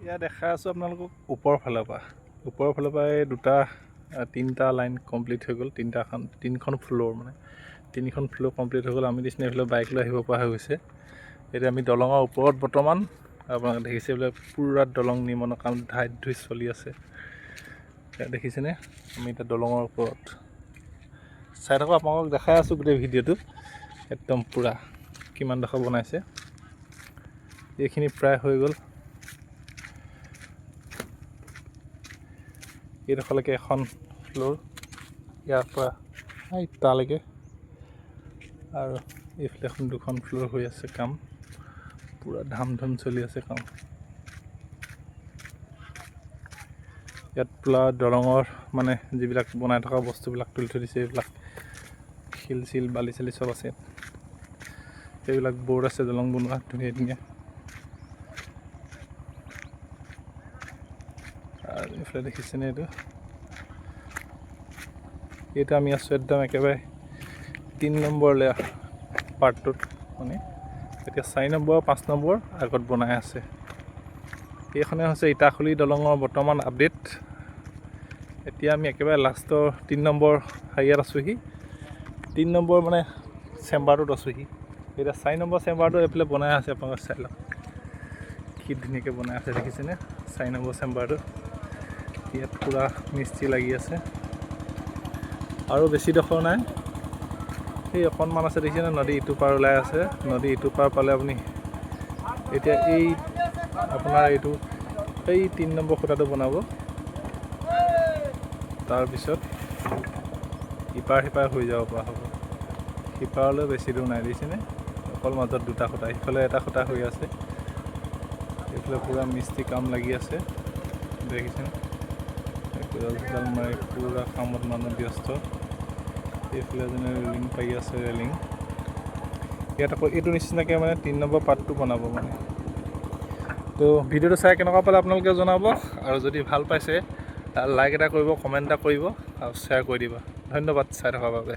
ইয়া দেখাই আছোঁ আপোনালোকক ওপৰৰ ফালৰ পৰা এই তিনিটা লাইন কমপ্লিট হৈ গ'ল। তিনিখন ফ্ল'ৰ মানে তিনিখন ফ্ল'ৰ কমপ্লিট হৈ গ'ল। আমি নিচিনা এইফালে বাইক লৈ আহিব পৰা হৈ গৈছে। এতিয়া আমি দলঙৰ ওপৰত বৰ্তমান আপোনালোকে দেখিছে বোলে পূৰা দলং নিৰ্মাণৰ কাম ধাইত ধুই চলি আছে। দেখিছেনে? আমি এতিয়া দলঙৰ ওপৰত চাই থাকোঁ, আপোনালোকক দেখাই আছোঁ গোটেই ভিডিঅ'টো একদম পূৰা কিমানডোখৰ বনাইছে। এইখিনি প্ৰায় হৈ গ'ল। এইডোখৰলৈকে এখন ফ্ল'ৰ, ইয়াৰ পৰা তালৈকে, আৰু এইফালে এখন দুখন ফ্ল'ৰ হৈ আছে। কাম পূৰা ধাম চলি আছে কাম। ইয়াত পূৰা দলঙৰ মানে যিবিলাক বনাই থকা বস্তুবিলাক তুলি থৈ দিছে, এইবিলাক শিল চিল বালি চালি চব আছে। এইবিলাক বৰ্ড আছে দলং বনোৱা ধুনীয়া। আৰু এইফালে দেখিছেনে এইটো আমি আছোঁ একদম একেবাৰে 3 নম্বৰ লেয়াৰ পাৰ্টটোত, মানে এতিয়া 4 নম্বৰ 5 নম্বৰ আগত বনাই আছে। এইখনে হৈছে ইটাখুলি দলঙৰ বৰ্তমান আপডেট। এতিয়া আমি একেবাৰে লাষ্টৰ 3 নম্বৰ হেৰিয়াত আছোঁহি। 3 নম্বৰ মানে চেম্বাৰটোত আছোঁহি। এতিয়া 4 নম্বৰ চেম্বাৰটো এইফালে বনাই আছে। আপোনালোকে চাই লওক কি ধুনীয়াকৈ বনাই আছে, দেখিছেনে? 4 নম্বৰ চেম্বাৰটো ইয়াত পূৰা মিস্ত্ৰী লাগি আছে। আৰু বেছি ডোখৰ নাই, এই অকণমান আছে, দেখিছেনে? নদী ইটো পাৰ ওলাই আছে। নদী ইটো পাৰ পালে আপুনি এতিয়া এই আপোনাৰ এই 3 নম্বৰ খুঁটাটো বনাব। তাৰপিছত ইপাৰ সিপাৰ হৈ যাব পৰা হ'ব। সিপাৰলৈ বেছি দূৰ নাই, দেখিছেনে? অকল মাজত 2টা খুঁটা, সিফালে এটা খুঁটা হৈ আছে। এইফালে পূৰা মিস্ত্ৰী কাম লাগি আছে, দেখিছেনে? কোদাল মাৰি পূৰা কামত মানুহ ব্যস্ত। এইফালে যেনে ৰেলিং পাৰি আছে, ৰেলিং। ইয়াত আকৌ এইটো নিচিনাকৈ মানে 3 নম্বৰ পাৰ্টটো বনাব মানে। তো ভিডিঅ'টো চাই কেনেকুৱা পালে আপোনালোকে জনাব, আৰু যদি ভাল পাইছে লাইক এটা কৰিব, কমেণ্ট এটা কৰিব, আৰু শ্বেয়াৰ কৰি দিব। ধন্যবাদ চাই থকাৰ বাবে।